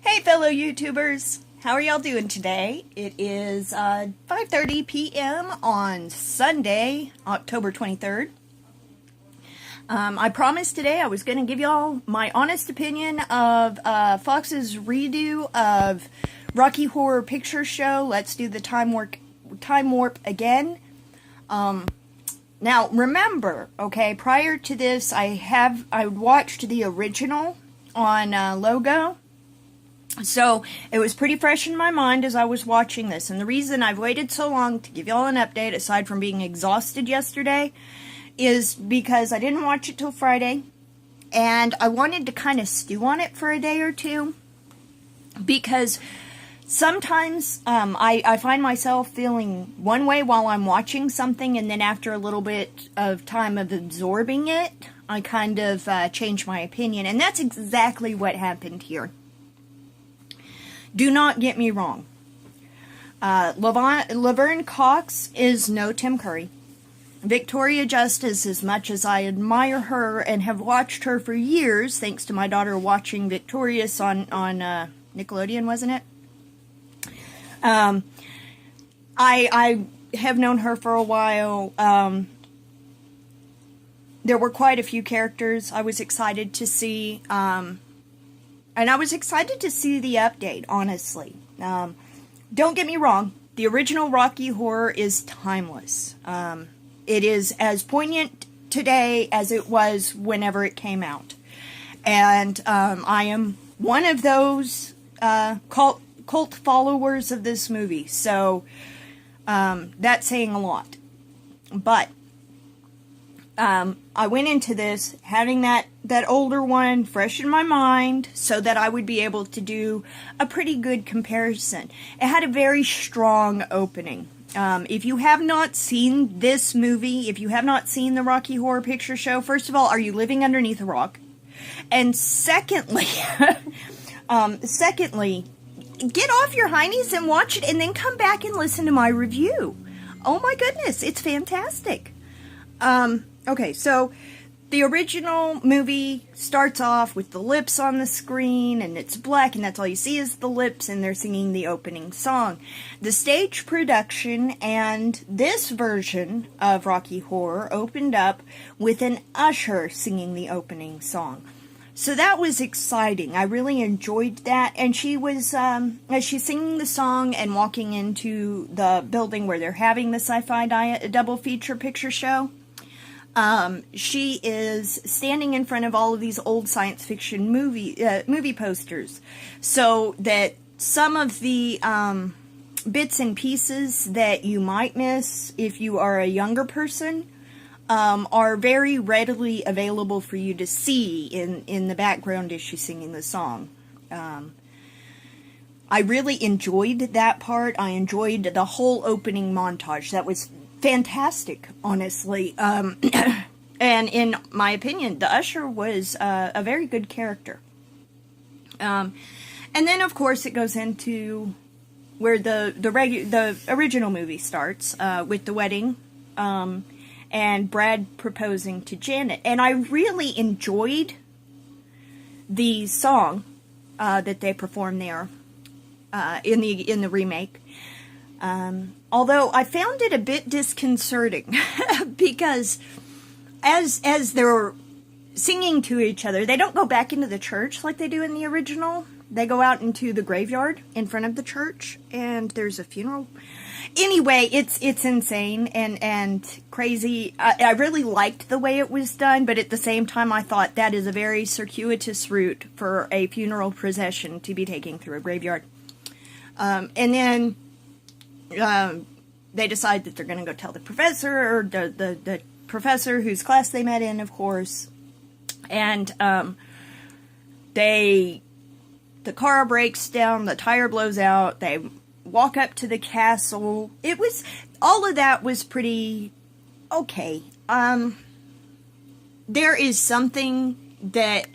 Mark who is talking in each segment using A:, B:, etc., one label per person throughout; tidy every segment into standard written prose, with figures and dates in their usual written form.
A: Hey fellow YouTubers, how are y'all doing today? It is 5:30 p.m. on Sunday, October 23rd. I promised today I was going to give y'all my honest opinion of Fox's redo of Rocky Horror Picture Show. Let's do the time warp again. Now remember, okay, prior to this I watched the original on Logo. So, it was pretty fresh in my mind as I was watching this. And the reason I've waited so long to give y'all an update, aside from being exhausted yesterday, is because I didn't watch it till Friday. And I wanted to kind of stew on it for a day or two. Because sometimes I find myself feeling one way while I'm watching something. And then after a little bit of time of absorbing it, I kind of change my opinion. And that's exactly what happened here. Do not get me wrong. Laverne Cox is no Tim Curry. Victoria Justice, as much as I admire her and have watched her for years, thanks to my daughter watching Victorious on Nickelodeon, wasn't it? I have known her for a while. There were quite a few characters I was excited to see. And I was excited to see the update, honestly. Don't get me wrong, the original Rocky Horror is timeless. It is as poignant today as it was whenever it came out. And I am one of those cult followers of this movie. So that's saying a lot. But I went into this having that older one fresh in my mind so that I would be able to do a pretty good comparison. It had a very strong opening. If you have not seen this movie, if you have not seen the Rocky Horror Picture Show, first of all, are you living underneath a rock? And secondly, get off your heinies and watch it and then come back and listen to my review. Oh my goodness, it's fantastic. Okay, so the original movie starts off with the lips on the screen, and it's black, and that's all you see is the lips, and they're singing the opening song. The stage production and this version of Rocky Horror opened up with an usher singing the opening song. So that was exciting. I really enjoyed that, and she was, as she's singing the song and walking into the building where they're having the sci-fi double feature picture show, she is standing in front of all of these old science fiction movie posters, so that some of the bits and pieces that you might miss if you are a younger person are very readily available for you to see in the background as she's singing the song. I really enjoyed that part. I enjoyed the whole opening montage. That was fantastic, honestly. And in my opinion, the usher was a very good character. And then, of course, it goes into where the original movie starts with the wedding and Brad proposing to Janet. And I really enjoyed the song that they performed there in the remake. Although I found it a bit disconcerting because as they're singing to each other, they don't go back into the church like they do in the original. They go out into the graveyard in front of the church, and there's a funeral. Anyway, it's insane and crazy. I really liked the way it was done, but at the same time I thought that is a very circuitous route for a funeral procession to be taking through a graveyard. And then they decide that they're going to go tell the professor, or the professor whose class they met in, of course. And the car breaks down, the tire blows out, they walk up to the castle. All of that was pretty okay. There is something that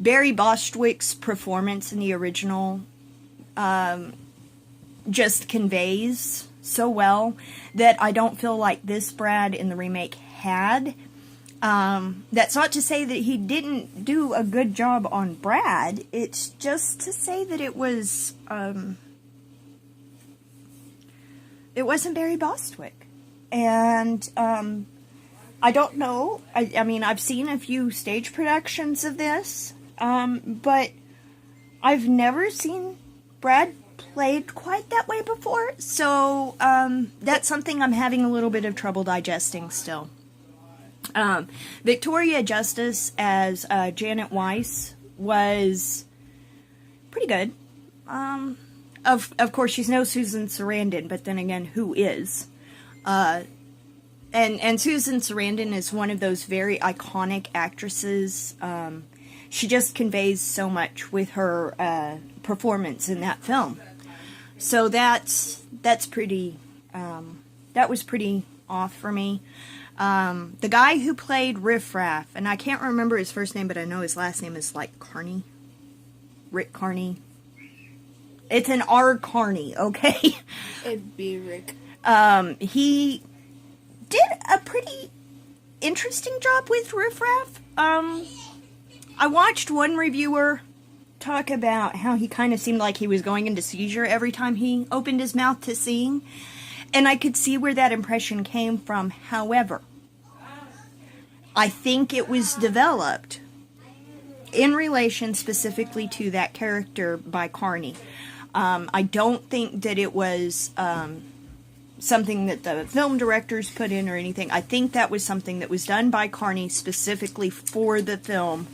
A: Barry Bostwick's performance in the original just conveys so well that I don't feel like this Brad in the remake had. That's not to say that he didn't do a good job on Brad. It's just to say that it wasn't Barry Bostwick. And, I don't know. I mean, I've seen a few stage productions of this, but I've never seen Brad played quite that way before. So, that's something I'm having a little bit of trouble digesting still. Victoria Justice as Janet Weiss was pretty good. Of course, she's no Susan Sarandon, but then again, who is? And Susan Sarandon is one of those very iconic actresses. She just conveys so much with her performance in that film. So that's pretty. That was pretty off for me. The guy who played Riffraff, and I can't remember his first name, but I know his last name is like Carney. Rick Carney. It's an R. Carney, okay?
B: It'd be Rick.
A: He did a pretty interesting job with Riffraff. I watched one reviewer talk about how he kind of seemed like he was going into seizure every time he opened his mouth to sing. And I could see where that impression came from. However, I think it was developed in relation specifically to that character by Carney. I don't think that it was something that the film directors put in or anything. I think that was something that was done by Carney specifically for the film.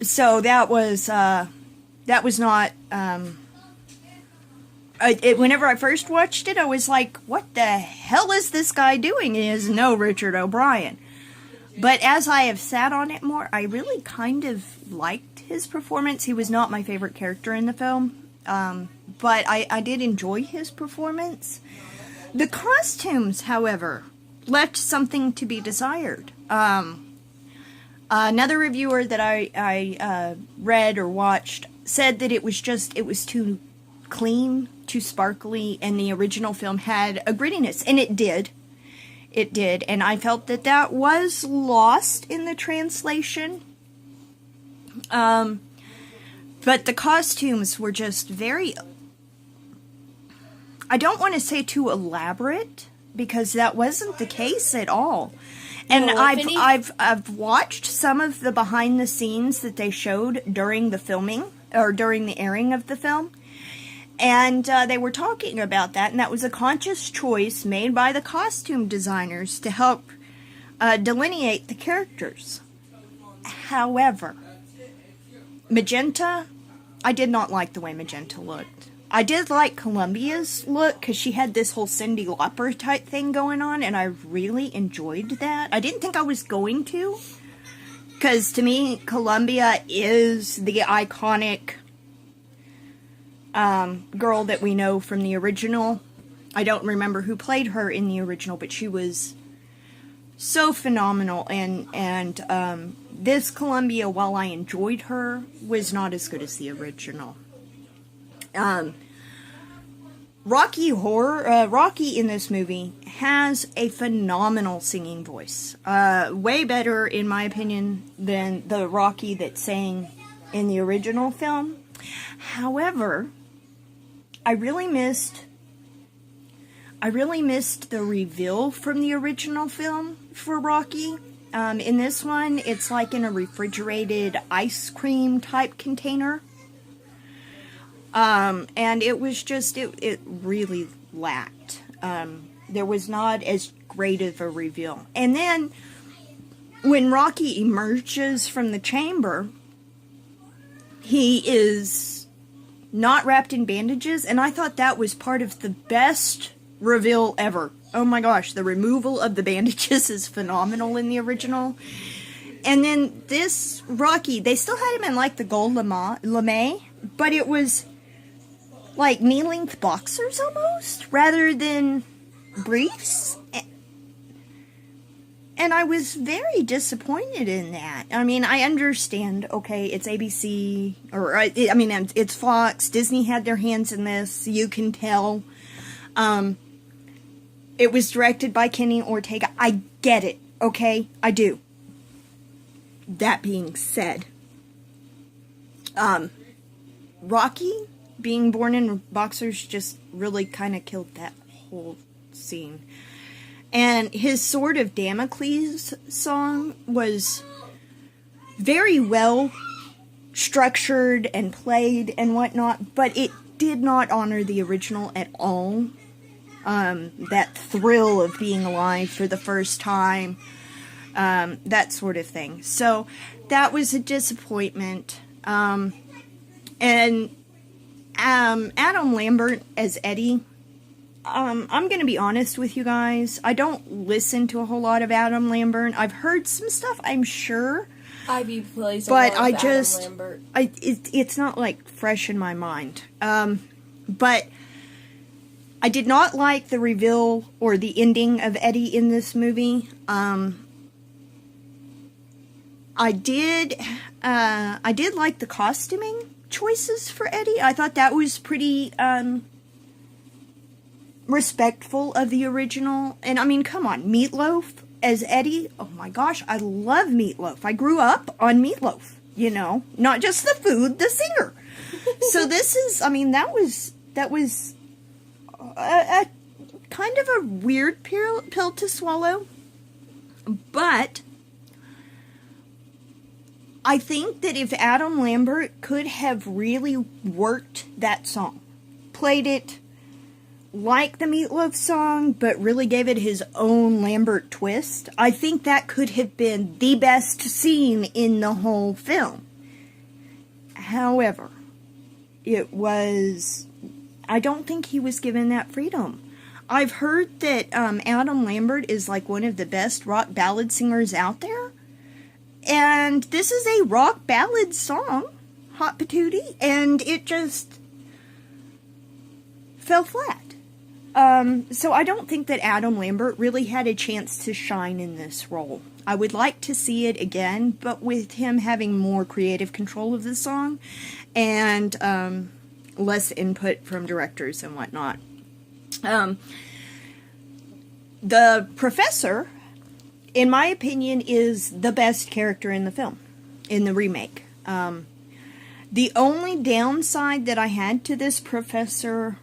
A: So that was not. Whenever I first watched it, I was like, "What the hell is this guy doing?" He is no Richard O'Brien. But as I have sat on it more, I really kind of liked his performance. He was not my favorite character in the film, but I did enjoy his performance. The costumes, however, left something to be desired. Another reviewer that I read or watched said that it was too clean, too sparkly, and the original film had a grittiness, and it did. It did, and I felt that was lost in the translation. But the costumes were just very, I don't want to say too elaborate, because that wasn't the case at all. And
B: No,
A: I've watched some of the behind the scenes that they showed during the filming, or during the airing of the film. And they were talking about that, and that was a conscious choice made by the costume designers to help delineate the characters. However, Magenta, I did not like the way Magenta looked. I did like Columbia's look, because she had this whole Cyndi Lauper type thing going on, and I really enjoyed that. I didn't think I was going to, because to me, Columbia is the iconic girl that we know from the original. I don't remember who played her in the original, but she was so phenomenal, and this Columbia, while I enjoyed her, was not as good as the original. Rocky in this movie has a phenomenal singing voice. Way better, in my opinion, than the Rocky that sang in the original film. However, I really missed the reveal from the original film for Rocky. In this one, it's like in a refrigerated ice cream type container. And it was just, it really lacked. There was not as great of a reveal. And then, when Rocky emerges from the chamber, he is not wrapped in bandages, and I thought that was part of the best reveal ever. Oh my gosh, the removal of the bandages is phenomenal in the original. And then this Rocky, they still had him in like the gold lame, but it was like knee-length boxers almost, rather than briefs. And I was very disappointed in that. I mean, I understand, okay, it's ABC, or, it's Fox, Disney had their hands in this, you can tell. It was directed by Kenny Ortega. I get it, okay? I do. That being said, Rocky being born in boxers just really kind of killed that whole scene. And his Sword of Damocles song was very well structured and played and whatnot, but it did not honor the original at all. That thrill of being alive for the first time, that sort of thing. So that was a disappointment. And Adam Lambert as Eddie, I'm going to be honest with you guys. I don't listen to a whole lot of Adam Lambert. I've heard some stuff, I'm sure.
B: Ivy plays a
A: but
B: lot of Adam Lambert.
A: It's not like fresh in my mind. But I did not like the reveal or the ending of Eddie in this movie. I did like the costuming choices for Eddie. I thought that was pretty respectful of the original. And I mean, come on, Meatloaf as Eddie. Oh my gosh, I love Meatloaf. I grew up on Meatloaf, you know, not just the food, the singer. So this is, I mean, that was a kind of a weird pill to swallow, but I think that if Adam Lambert could have really worked that song, played it like the Meatloaf song, but really gave it his own Lambert twist, I think that could have been the best scene in the whole film. However, I don't think he was given that freedom. I've heard that Adam Lambert is like one of the best rock ballad singers out there. And this is a rock ballad song, Hot Patootie, and it just fell flat. So I don't think that Adam Lambert really had a chance to shine in this role. I would like to see it again, but with him having more creative control of the song and less input from directors and whatnot. The professor, in my opinion, is the best character in the film, in the remake. The only downside that I had to this professor,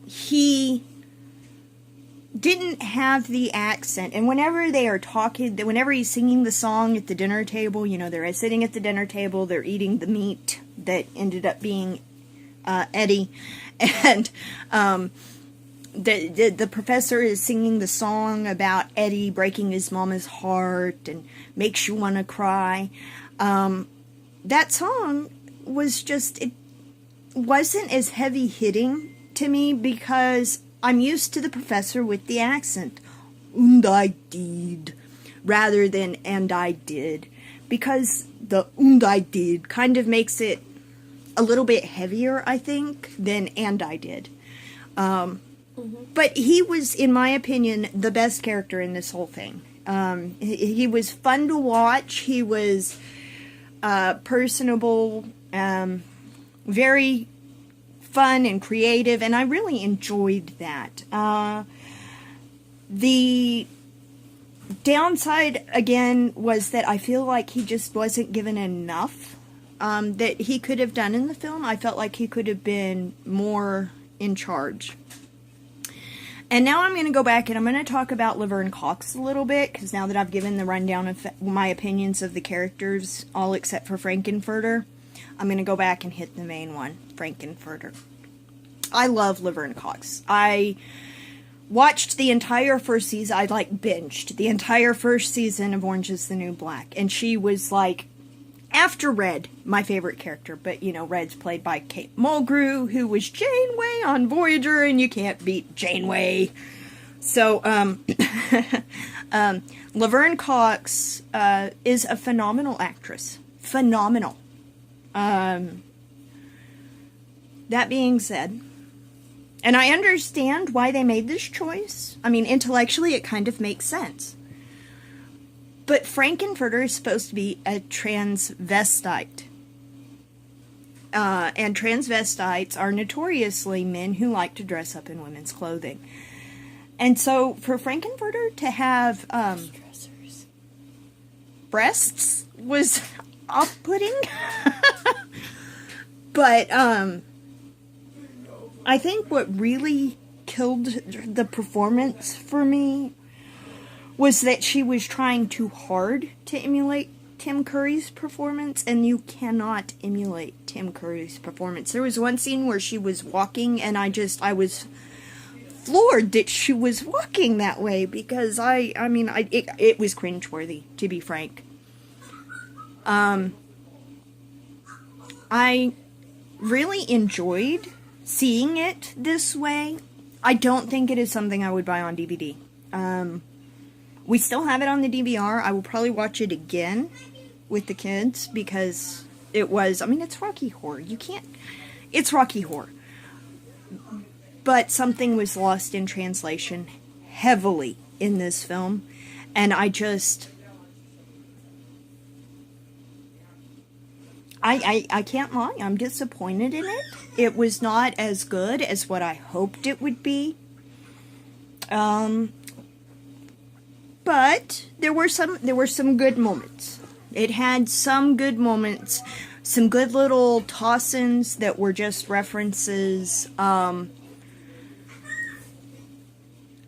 A: he didn't have the accent, and whenever they are talking, whenever he's singing the song at the dinner table, you know, they're sitting at the dinner table, they're eating the meat that ended up being Eddie, and the professor is singing the song about Eddie breaking his mama's heart and makes you want to cry. That song was just, it wasn't as heavy hitting to me because I'm used to the professor with the accent. And I did, rather than and I did. Because the and I did kind of makes it a little bit heavier, I think, than and I did. But he was, in my opinion, the best character in this whole thing. He was fun to watch. He was personable, very fun and creative, and I really enjoyed that. The downside, again, was that I feel like he just wasn't given enough that he could have done in the film. I felt like he could have been more in charge. And now I'm going to go back and I'm going to talk about Laverne Cox a little bit, because now that I've given the rundown of my opinions of the characters, all except for N Furter, I'm going to go back and hit the main one, N Furter. I love Laverne Cox. I watched the entire first season. I binged the entire first season of Orange is the New Black, and she was like, after Red, my favorite character, but you know, Red's played by Kate Mulgrew, who was Janeway on Voyager, and you can't beat Janeway. So, Laverne Cox is a phenomenal actress. Phenomenal. That being said, and I understand why they made this choice. I mean, intellectually, it kind of makes sense. But N Furter is supposed to be a transvestite. and transvestites are notoriously men who like to dress up in women's clothing. And so for Frankenfurter to have breasts was off-putting. But I think what really killed the performance for me was that she was trying too hard to emulate Tim Curry's performance, and you cannot emulate Tim Curry's performance. There was one scene where she was walking, and I was floored that she was walking that way, because it was cringeworthy, to be frank. I really enjoyed seeing it this way. I don't think it is something I would buy on DVD. We still have it on the DVR. I will probably watch it again with the kids, because it's Rocky Horror. It's Rocky Horror. But something was lost in translation heavily in this film, and I can't lie, I'm disappointed in it. It was not as good as what I hoped it would be. But there were some good moments. It had some good moments, some good little toss-ins that were just references.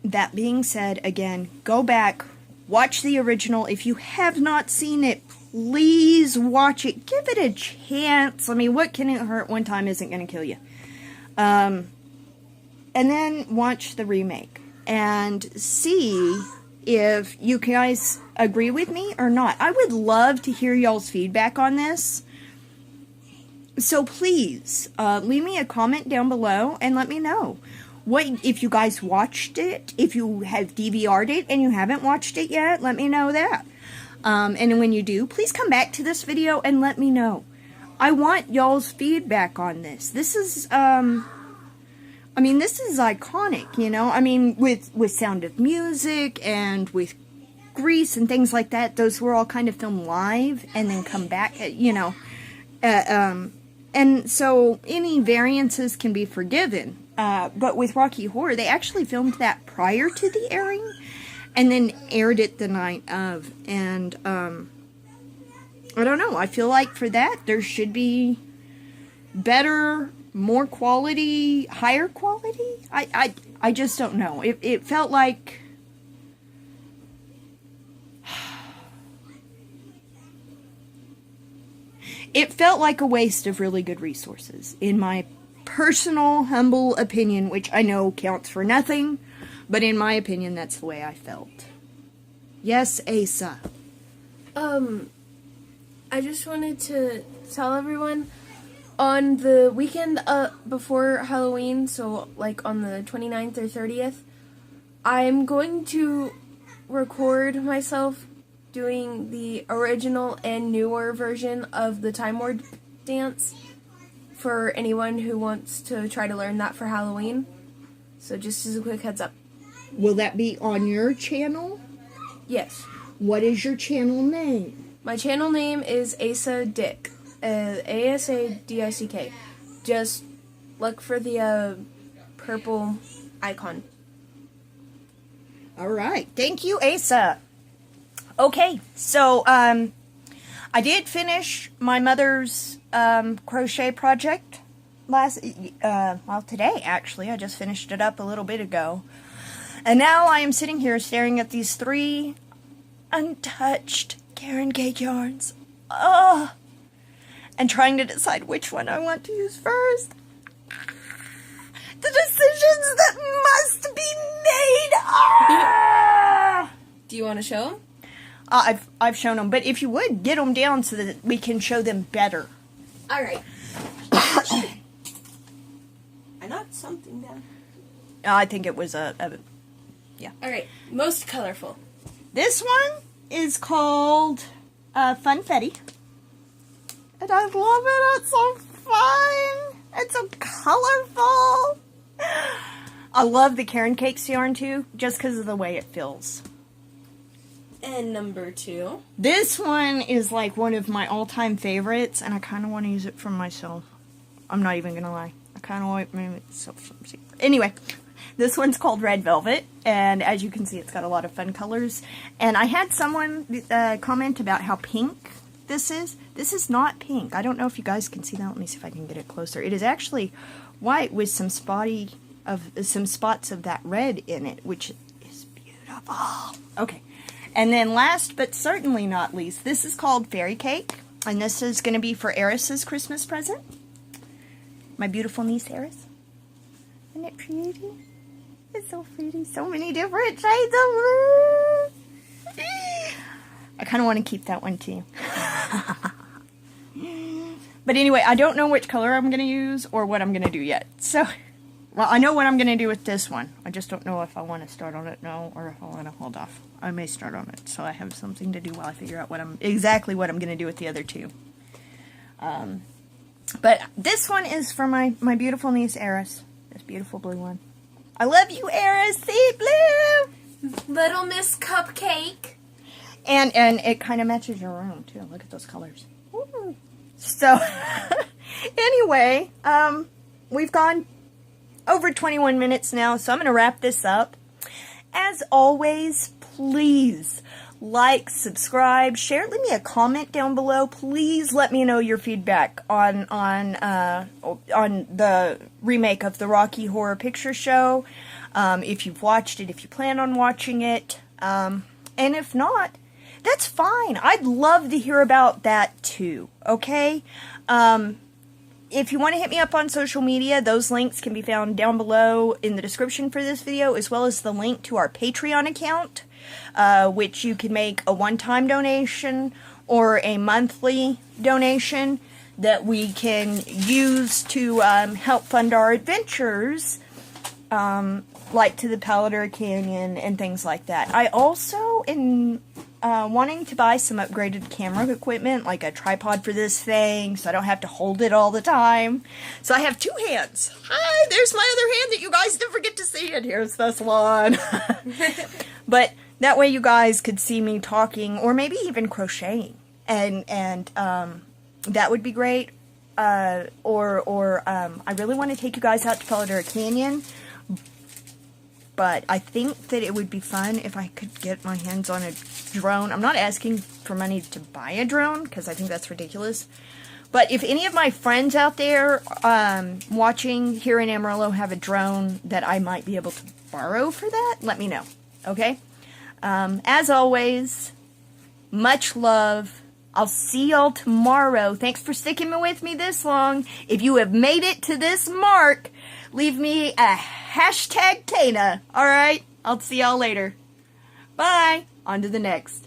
A: That being said, again, go back, watch the original. If you have not seen it, please watch it. Give it a chance. I mean, what can it hurt? One time isn't going to kill you. And then watch the remake and see if you guys agree with me or not. I would love to hear y'all's feedback on this. So please, leave me a comment down below and let me know. If you guys watched it, if you have DVR'd it and you haven't watched it yet, let me know that. And when you do, please come back to this video and let me know. I want y'all's feedback on this. This is, this is iconic, you know? I mean, with Sound of Music and with Grease and things like that, those were all kind of filmed live and then come back, you know. And so any variances can be forgiven. But with Rocky Horror, they actually filmed that prior to the airing and then aired it the night of. And I don't know. I feel like for that, there should be better, more quality, higher quality. I just don't know. It felt like... It felt like a waste of really good resources, in my personal, humble opinion, which I know counts for nothing, but in my opinion, that's the way I felt. Yes, Asa.
B: I just wanted to tell everyone, on the weekend before Halloween, so like on the 29th or 30th, I'm going to record myself doing the original and newer version of the Time Lord dance for anyone who wants to try to learn that for Halloween. So just as a quick heads up.
A: Will that be on your channel?
B: Yes.
A: What is your channel name?
B: My channel name is Asa Dick. ASADICK. Just look for the purple icon.
A: Alright. Thank you, Asa. Okay, so I did finish my mother's crochet project today actually. I just finished it up a little bit ago. And now I am sitting here staring at these 3 untouched Caron cake yarns. And trying to decide which one I want to use first. The decisions that must be made.
B: Do you want to show them?
A: I've shown them, but if you would, get them down so that we can show them better.
B: Alright. I knocked something down.
A: I think it was yeah.
B: Alright, most colorful.
A: This one is called Funfetti. And I love it. It's so fun. It's so colorful. I love the Caron Cakes yarn too, just because of the way it feels.
B: And number 2.
A: This one is like one of my all-time favorites, and I kind of want to use it for myself. I'm not even gonna lie. I kind of want, maybe it's so flimsy. Anyway, this one's called Red Velvet, and as you can see, it's got a lot of fun colors. And I had someone comment about how pink this is. This is not pink. I don't know if you guys can see that. Let me see if I can get it closer. It is actually white with some spots of that red in it, which is beautiful. Okay, and then last but certainly not least, this is called Fairy Cake, and this is going to be for Eris's Christmas present. My beautiful niece Eris. Isn't it pretty? It's so pretty. So many different shades of blue. I kind of want to keep that one too. But anyway, I don't know which color I'm going to use or what I'm going to do yet. So, well, I know what I'm going to do with this one. I just don't know if I want to start on it now or if I want to hold off. I may start on it, so I have something to do while I figure out exactly what I'm going to do with the other two. But this one is for my beautiful niece Eris. This beautiful blue one. I love you, Eris. See, blue.
B: Little Miss Cupcake.
A: And it kind of matches your room too. Look at those colors. Woo. So, anyway, we've gone over 21 minutes now, so I'm going to wrap this up. As always, please like, subscribe, share, leave me a comment down below. Please let me know your feedback on the remake of the Rocky Horror Picture Show. If you've watched it, if you plan on watching it, and if not, that's fine. I'd love to hear about that too, okay? If you want to hit me up on social media, those links can be found down below in the description for this video, as well as the link to our Patreon account, which you can make a one-time donation or a monthly donation that we can use to help fund our adventures, like to the Paladar Canyon and things like that. I also am wanting to buy some upgraded camera equipment, like a tripod for this thing, so I don't have to hold it all the time. So I have two hands. Hi, there's my other hand that you guys never get to see, and here's this one. But that way you guys could see me talking, or maybe even crocheting, and that would be great. I really want to take you guys out to Paladar Canyon, but I think that it would be fun if I could get my hands on a drone. I'm not asking for money to buy a drone, because I think that's ridiculous. But if any of my friends out there watching here in Amarillo have a drone that I might be able to borrow for that, let me know, okay? As always, much love. I'll see y'all tomorrow. Thanks for sticking with me this long. If you have made it to this mark, leave me a hashtag Tana. Alright? I'll see y'all later. Bye. On to the next.